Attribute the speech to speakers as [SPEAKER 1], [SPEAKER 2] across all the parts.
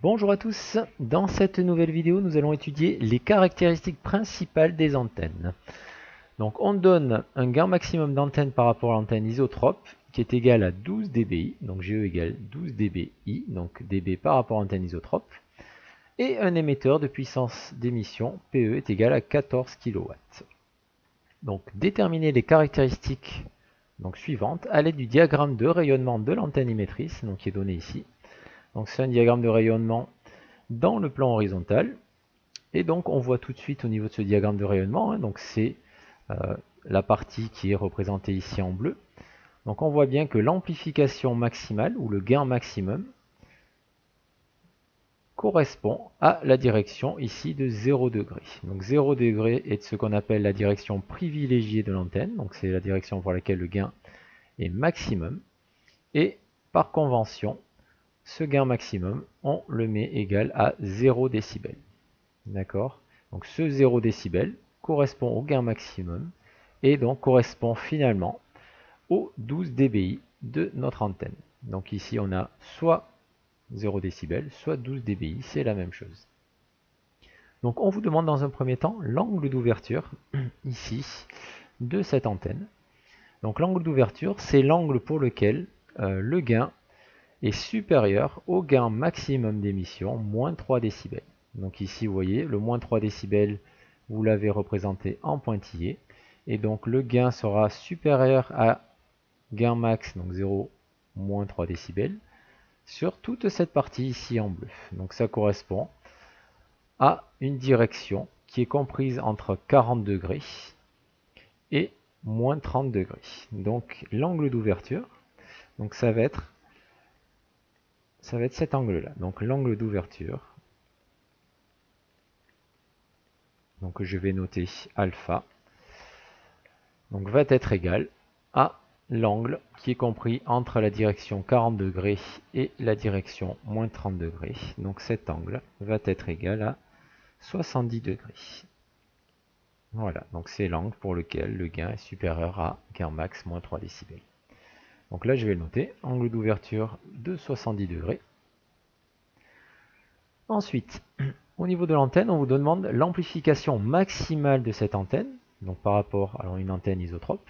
[SPEAKER 1] Bonjour à tous, dans cette nouvelle vidéo nous allons étudier les caractéristiques principales des antennes. Donc on donne un gain maximum d'antenne par rapport à l'antenne isotrope qui est égal à 12 dBi, donc GE égale 12 dBi, donc dB par rapport à l'antenne isotrope, et un émetteur de puissance d'émission PE est égal à 14 kW. Donc déterminer les caractéristiques suivantes à l'aide du diagramme de rayonnement de l'antenne émettrice, qui est donné ici. Donc c'est un diagramme de rayonnement dans le plan horizontal. Et donc on voit tout de suite au niveau de ce diagramme de rayonnement, donc c'est la partie qui est représentée ici en bleu. Donc on voit bien que l'amplification maximale, ou le gain maximum, correspond à la direction ici de 0 degré. Donc 0 degré est ce qu'on appelle la direction privilégiée de l'antenne, donc c'est la direction pour laquelle le gain est maximum. Et par convention, ce gain maximum, on le met égal à 0 décibel. D'accord? Donc ce 0 décibel correspond au gain maximum et donc correspond finalement aux 12 dBi de notre antenne. Donc ici on a soit 0 décibel, soit 12 dBi, c'est la même chose. Donc on vous demande dans un premier temps l'angle d'ouverture, ici, de cette antenne. Donc l'angle d'ouverture, c'est l'angle pour lequel le gain est supérieur au gain maximum d'émission, moins 3 décibels. Donc ici, vous voyez, le moins 3 décibels, vous l'avez représenté en pointillé. Et donc le gain sera supérieur à gain max, donc 0, moins 3 décibels, sur toute cette partie ici en bleu. Donc ça correspond à une direction qui est comprise entre 40 degrés et moins 30 degrés. Donc l'angle d'ouverture, donc ça va être cet angle-là. Donc l'angle d'ouverture, donc je vais noter alpha, donc va être égal à l'angle qui est compris entre la direction 40 degrés et la direction moins 30 degrés. Donc cet angle va être égal à 70 degrés. Voilà, donc c'est l'angle pour lequel le gain est supérieur à gain max moins 3 décibels. Donc là je vais le noter, angle d'ouverture de 70 degrés. Ensuite, au niveau de l'antenne, on vous demande l'amplification maximale de cette antenne, donc par rapport à une antenne isotrope,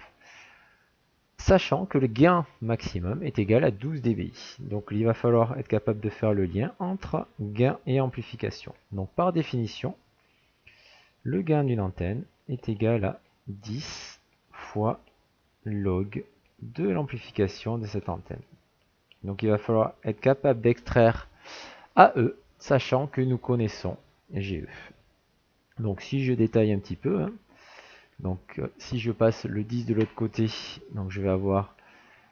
[SPEAKER 1] sachant que le gain maximum est égal à 12 dBi. Donc il va falloir être capable de faire le lien entre gain et amplification. Donc par définition, le gain d'une antenne est égal à 10 fois log de l'amplification de cette antenne. Donc il va falloir être capable d'extraire AE, sachant que nous connaissons GE. Donc si je détaille un petit peu, donc si je passe le 10 de l'autre côté, donc je vais avoir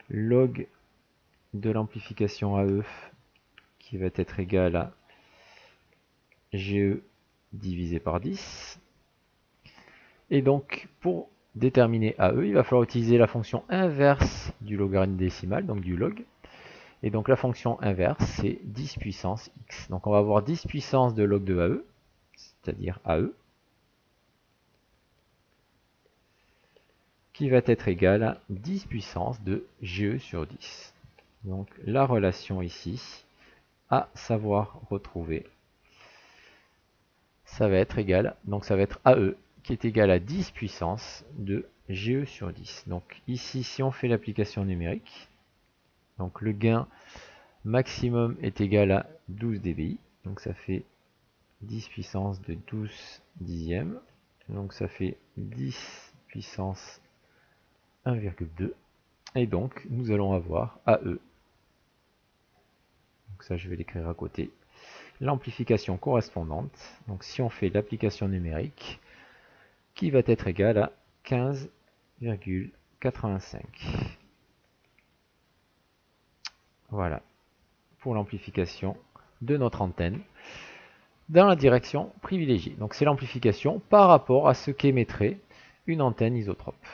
[SPEAKER 1] log de l'amplification AE qui va être égal à GE divisé par 10. Et donc pour déterminer AE, il va falloir utiliser la fonction inverse du logarithme décimal, donc du log. Et donc la fonction inverse, c'est 10 puissance x. Donc on va avoir 10 puissance de log de AE, c'est-à-dire AE, qui va être égal à 10 puissance de GE sur 10. Donc la relation ici, à savoir retrouver, ça va être égal, donc ça va être AE, qui est égal à 10 puissance de GE sur 10. Donc ici, si on fait l'application numérique, donc le gain maximum est égal à 12 dBi, donc ça fait 10 puissance de 12 dixièmes, donc ça fait 10 puissance 1,2, et donc nous allons avoir AE, donc ça je vais l'écrire à côté, l'amplification correspondante, donc si on fait l'application numérique, qui va être égale à 15,85. Voilà, pour l'amplification de notre antenne dans la direction privilégiée. Donc c'est l'amplification par rapport à ce qu'émettrait une antenne isotrope.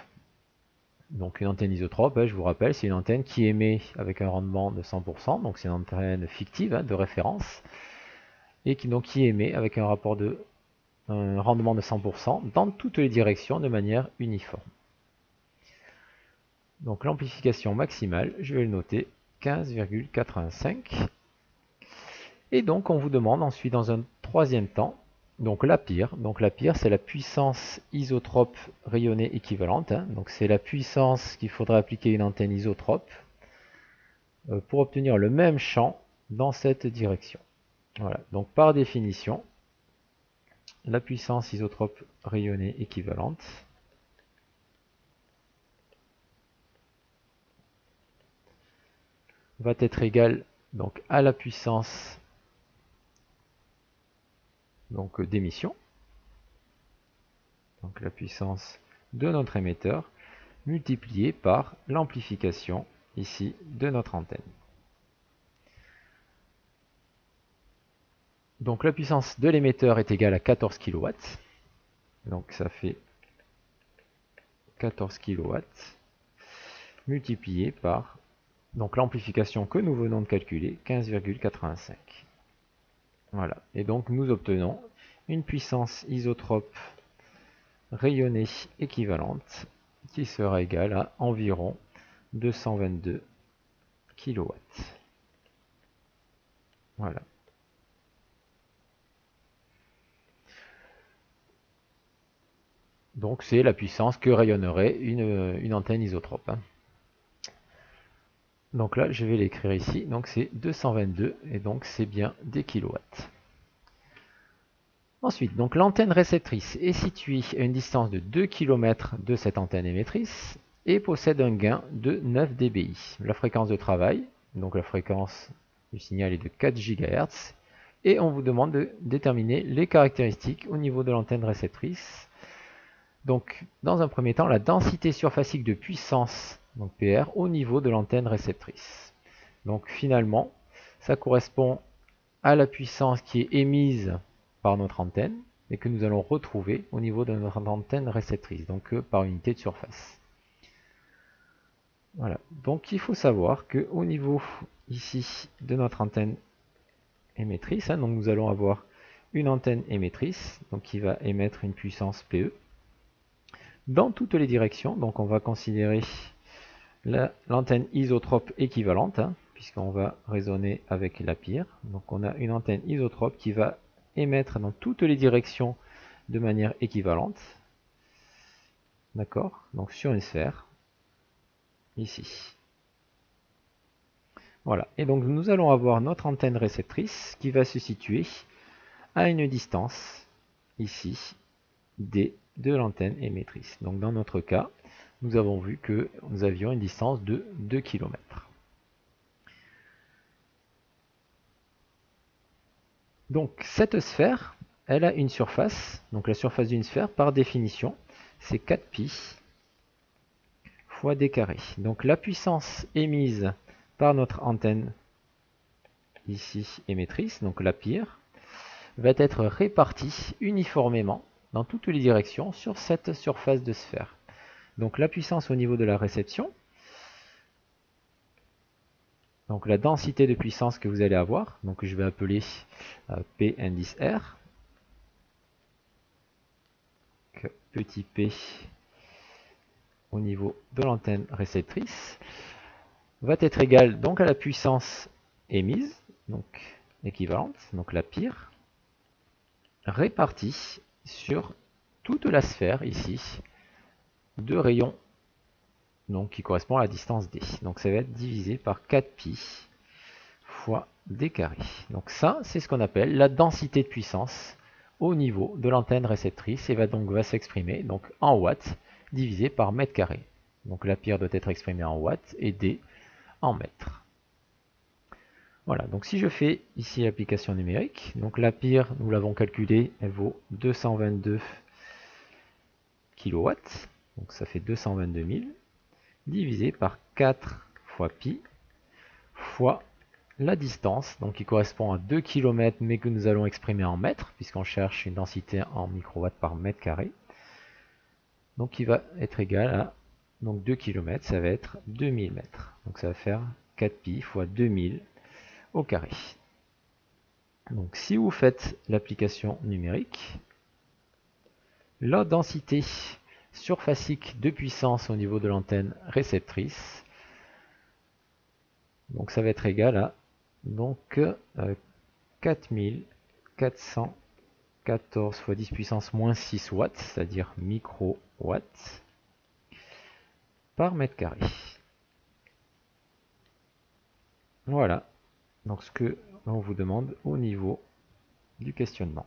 [SPEAKER 1] Donc une antenne isotrope, je vous rappelle, c'est une antenne qui émet avec un rendement de 100%, donc c'est une antenne fictive de référence, et qui émet avec un rendement de 100% dans toutes les directions de manière uniforme. Donc l'amplification maximale, je vais le noter, 15,85. Et donc on vous demande ensuite dans un troisième temps, donc l'APIR. Donc l'APIR, c'est la puissance isotrope rayonnée équivalente, hein. Donc c'est la puissance qu'il faudra appliquer à une antenne isotrope pour obtenir le même champ dans cette direction. Voilà, donc par définition, la puissance isotrope rayonnée équivalente va être égale donc à la puissance d'émission, donc la puissance de notre émetteur, multipliée par l'amplification ici de notre antenne. Donc la puissance de l'émetteur est égale à 14 kW, donc ça fait 14 kW multiplié par donc l'amplification que nous venons de calculer, 15,85. Voilà, et donc nous obtenons une puissance isotrope rayonnée équivalente qui sera égale à environ 222 kW. Voilà. Donc c'est la puissance que rayonnerait une antenne isotrope, hein. Donc là, je vais l'écrire ici. Donc c'est 222 et donc c'est bien des kilowatts. Ensuite, donc l'antenne réceptrice est située à une distance de 2 km de cette antenne émettrice et possède un gain de 9 dBi. La fréquence de travail, donc la fréquence du signal est de 4 GHz. Et on vous demande de déterminer les caractéristiques au niveau de l'antenne réceptrice. Donc, dans un premier temps, la densité surfacique de puissance, donc PR, au niveau de l'antenne réceptrice. Donc finalement, ça correspond à la puissance qui est émise par notre antenne et que nous allons retrouver au niveau de notre antenne réceptrice, donc par unité de surface. Voilà, donc il faut savoir qu'au niveau ici de notre antenne émettrice, hein, donc nous allons avoir une antenne émettrice donc qui va émettre une puissance PE dans toutes les directions. Donc on va considérer l'antenne isotrope équivalente, hein, puisqu'on va raisonner avec la PIR. Donc on a une antenne isotrope qui va émettre dans toutes les directions de manière équivalente. D'accord? Donc sur une sphère, ici. Voilà. Et donc nous allons avoir notre antenne réceptrice qui va se situer à une distance, ici, D de l'antenne émettrice. Donc dans notre cas, nous avons vu que nous avions une distance de 2 km. Donc cette sphère, elle a une surface, donc la surface d'une sphère par définition, c'est 4pi fois d carré. Donc la puissance émise par notre antenne ici émettrice, donc la PIR, va être répartie uniformément dans toutes les directions sur cette surface de sphère. Donc la puissance au niveau de la réception, donc la densité de puissance que vous allez avoir, donc je vais appeler P indice R, petit p au niveau de l'antenne réceptrice, va être égal donc à la puissance émise, donc équivalente, donc la PIR, répartie sur toute la sphère ici de rayon, donc qui correspond à la distance d. Donc ça va être divisé par 4pi fois d carré. Donc ça, c'est ce qu'on appelle la densité de puissance au niveau de l'antenne réceptrice et va s'exprimer donc en watts divisé par mètre carré. Donc la PIR doit être exprimée en watts et d en mètres. Voilà, donc si je fais ici l'application numérique, donc la PIR, nous l'avons calculée, elle vaut 222 kW, donc ça fait 222 000, divisé par 4 fois pi, fois la distance, donc qui correspond à 2 km, mais que nous allons exprimer en mètres, puisqu'on cherche une densité en microwatts par mètre carré. Donc qui va être égal à, donc 2 km, ça va être 2000 mètres. Donc ça va faire 4 pi fois 2000 au carré. Donc si vous faites l'application numérique, la densité surfacique de puissance au niveau de l'antenne réceptrice, donc ça va être égal à donc, 4414 fois 10 puissance moins 6 watts, c'est-à-dire microwatts par mètre carré. Voilà, donc ce que l'on vous demande au niveau du questionnement.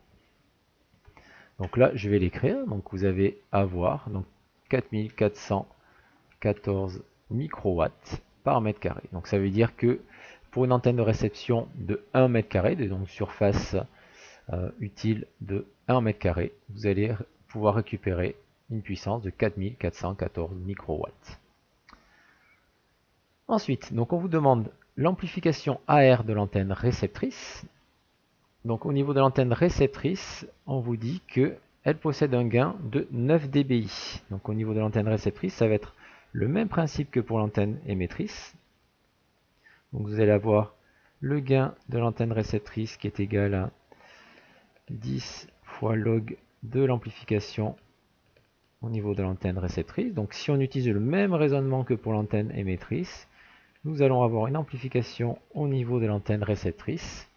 [SPEAKER 1] Donc là, je vais l'écrire. Donc vous avez à voir, donc 4414 microwatts par mètre carré. Donc ça veut dire que pour une antenne de réception de 1 mètre carré, donc surface utile de 1 mètre carré, vous allez pouvoir récupérer une puissance de 4414 microwatts. Ensuite, donc on vous demande l'amplification AR de l'antenne réceptrice. Donc au niveau de l'antenne réceptrice, on vous dit qu'elle possède un gain de 9 dBi. Donc au niveau de l'antenne réceptrice, ça va être le même principe que pour l'antenne émettrice. Donc vous allez avoir le gain de l'antenne réceptrice qui est égal à 10 fois log de l'amplification au niveau de l'antenne réceptrice. Donc si on utilise le même raisonnement que pour l'antenne émettrice, nous allons avoir une amplification au niveau de l'antenne réceptrice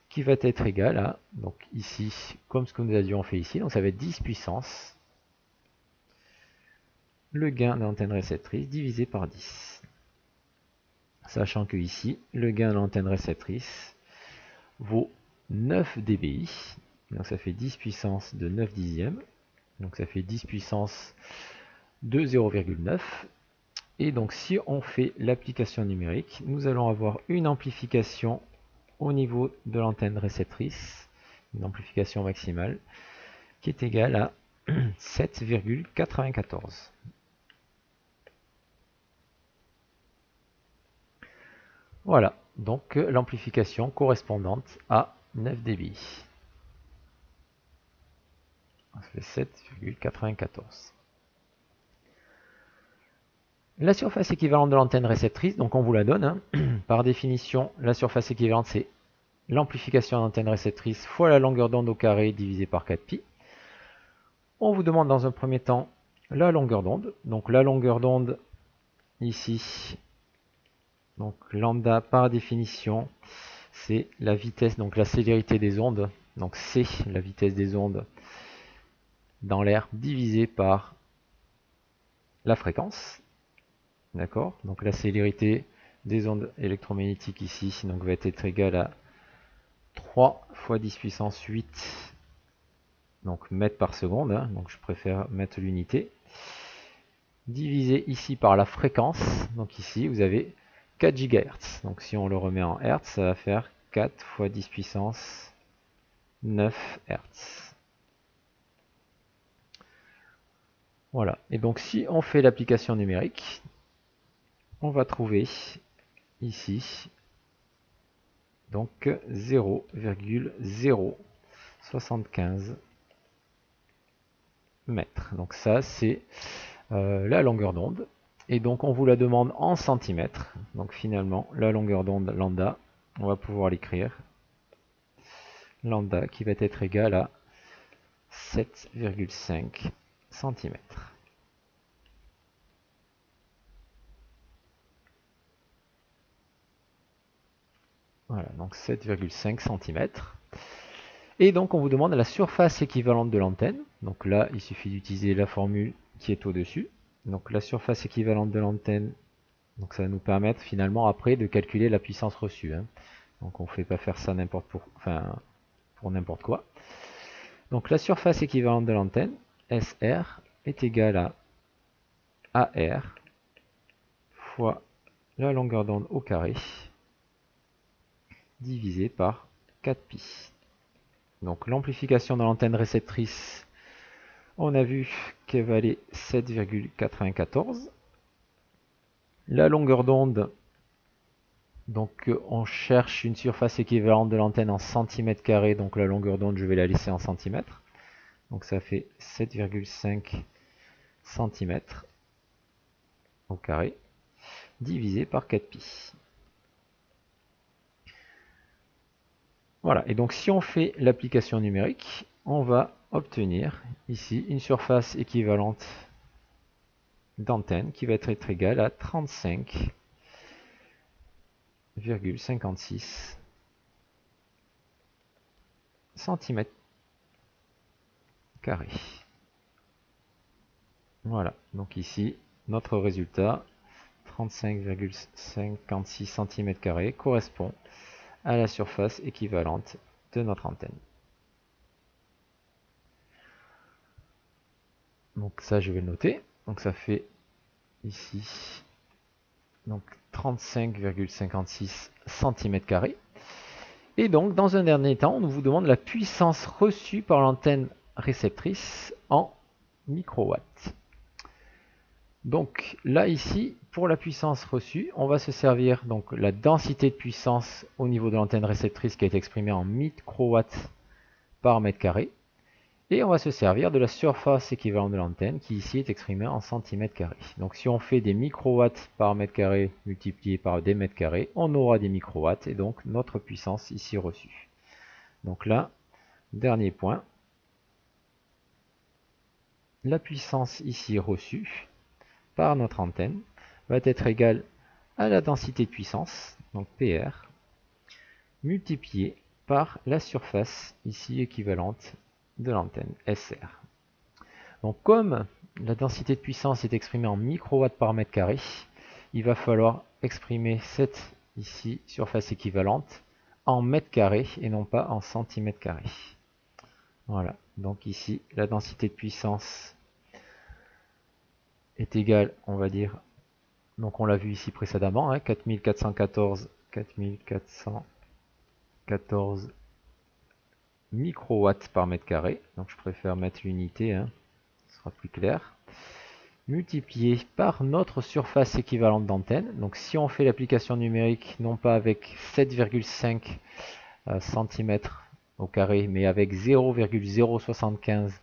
[SPEAKER 1] qui va être égal à, donc ici, comme ce que nous avions fait ici, donc ça va être 10 puissance, le gain de l'antenne réceptrice divisé par 10. Sachant que ici, le gain de l'antenne réceptrice vaut 9 dBi, donc ça fait 10 puissance de 9 dixièmes, donc ça fait 10 puissance de 0,9. Et donc si on fait l'application numérique, nous allons avoir une amplification au niveau de l'antenne réceptrice, une amplification maximale, qui est égale à 7,94. Voilà, donc l'amplification correspondante à 9 dBi. Ça fait 7,94. La surface équivalente de l'antenne réceptrice, donc on vous la donne. Par définition, la surface équivalente, c'est l'amplification de l'antenne réceptrice fois la longueur d'onde au carré divisé par 4pi. On vous demande dans un premier temps la longueur d'onde. Donc la longueur d'onde ici, donc lambda par définition, c'est la vitesse, donc la célérité des ondes. Donc c'est la vitesse des ondes dans l'air divisé par la fréquence. D'accord? Donc la célérité des ondes électromagnétiques ici donc, va être égale à 3 fois 10 puissance 8 donc mètres par seconde, hein, donc je préfère mettre l'unité, divisé ici par la fréquence, donc ici vous avez 4 GHz, donc si on le remet en Hertz, ça va faire 4 fois 10 puissance 9 Hertz. Voilà, et donc si on fait l'application numérique, on va trouver ici donc 0,075 mètres. Donc ça c'est la longueur d'onde. Et donc on vous la demande en centimètres. Donc finalement la longueur d'onde lambda, on va pouvoir l'écrire. Lambda qui va être égal à 7,5 cm. Voilà, donc 7,5 cm. Et donc on vous demande la surface équivalente de l'antenne. Donc là, il suffit d'utiliser la formule qui est au-dessus. Donc la surface équivalente de l'antenne, donc ça va nous permettre finalement après de calculer la puissance reçue. Hein. Donc on ne fait pas faire ça pour n'importe quoi. Donc la surface équivalente de l'antenne, SR, est égale à AR fois la longueur d'onde au carré divisé par 4pi. Donc l'amplification de l'antenne réceptrice, on a vu qu'elle valait 7,94. La longueur d'onde, donc on cherche une surface équivalente de l'antenne en centimètres carrés, donc la longueur d'onde je vais la laisser en centimètres. Donc ça fait 7,5 cm au carré divisé par 4pi. Voilà, et donc si on fait l'application numérique, on va obtenir ici une surface équivalente d'antenne qui va être égale à 35,56 cm². Voilà, donc ici, notre résultat, 35,56 cm² correspond à la surface équivalente de notre antenne. Donc ça, je vais le noter. Donc ça fait ici donc 35,56 cm². Et donc, dans un dernier temps, on vous demande la puissance reçue par l'antenne réceptrice en microwatts. Donc là, ici, pour la puissance reçue, on va se servir donc la densité de puissance au niveau de l'antenne réceptrice qui est exprimée en microwatts par mètre carré. Et on va se servir de la surface équivalente de l'antenne qui ici est exprimée en centimètres carrés. Donc si on fait des microwatts par mètre carré multiplié par des mètres carrés, on aura des microwatts et donc notre puissance ici reçue. Donc là, dernier point, la puissance ici reçue par notre antenne va être égale à la densité de puissance, donc PR, multiplié par la surface ici équivalente de l'antenne, SR. Donc comme la densité de puissance est exprimée en microwatts par mètre carré, il va falloir exprimer cette ici surface équivalente en mètres carrés et non pas en centimètres carrés. Voilà, donc ici la densité de puissance est égale, on va dire, donc on l'a vu ici précédemment, hein, 4414 microwatts par mètre carré. Donc je préfère mettre l'unité, hein, ce sera plus clair. Multiplié par notre surface équivalente d'antenne. Donc si on fait l'application numérique, non pas avec 7,5 cm au carré, mais avec 0,075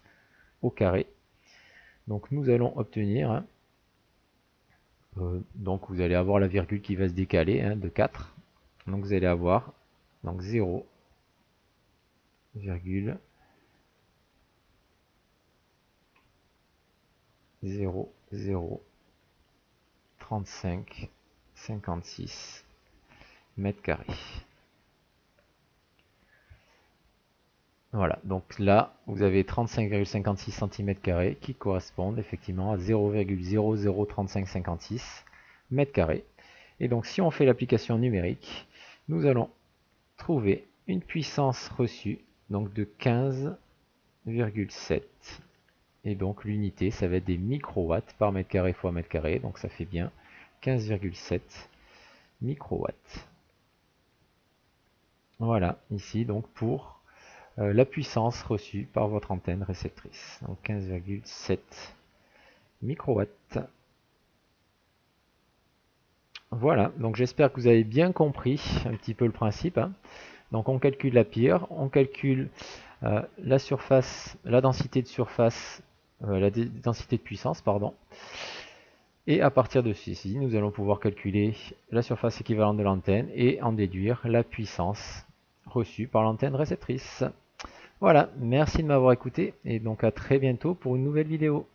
[SPEAKER 1] au carré. Donc nous allons obtenir, hein, donc vous allez avoir la virgule qui va se décaler, hein, de 4. Donc vous allez avoir donc 0,003556 mètres carrés. Voilà, donc là, vous avez 35,56 cm² qui correspondent effectivement à 0,003556 mètres carrés. Et donc, si on fait l'application numérique, nous allons trouver une puissance reçue donc de 15,7. Et donc, l'unité, ça va être des microwatts par mètre carré fois mètre carré. Donc, ça fait bien 15,7 microwatts. Voilà, ici, donc, pour la puissance reçue par votre antenne réceptrice. Donc 15,7 microwatts. Voilà, donc j'espère que vous avez bien compris un petit peu le principe, hein. Donc on calcule la PR, on calcule la surface, la densité de surface, la densité de puissance, pardon. Et à partir de ceci, nous allons pouvoir calculer la surface équivalente de l'antenne et en déduire la puissance reçue par l'antenne réceptrice. Voilà, merci de m'avoir écouté et donc à très bientôt pour une nouvelle vidéo.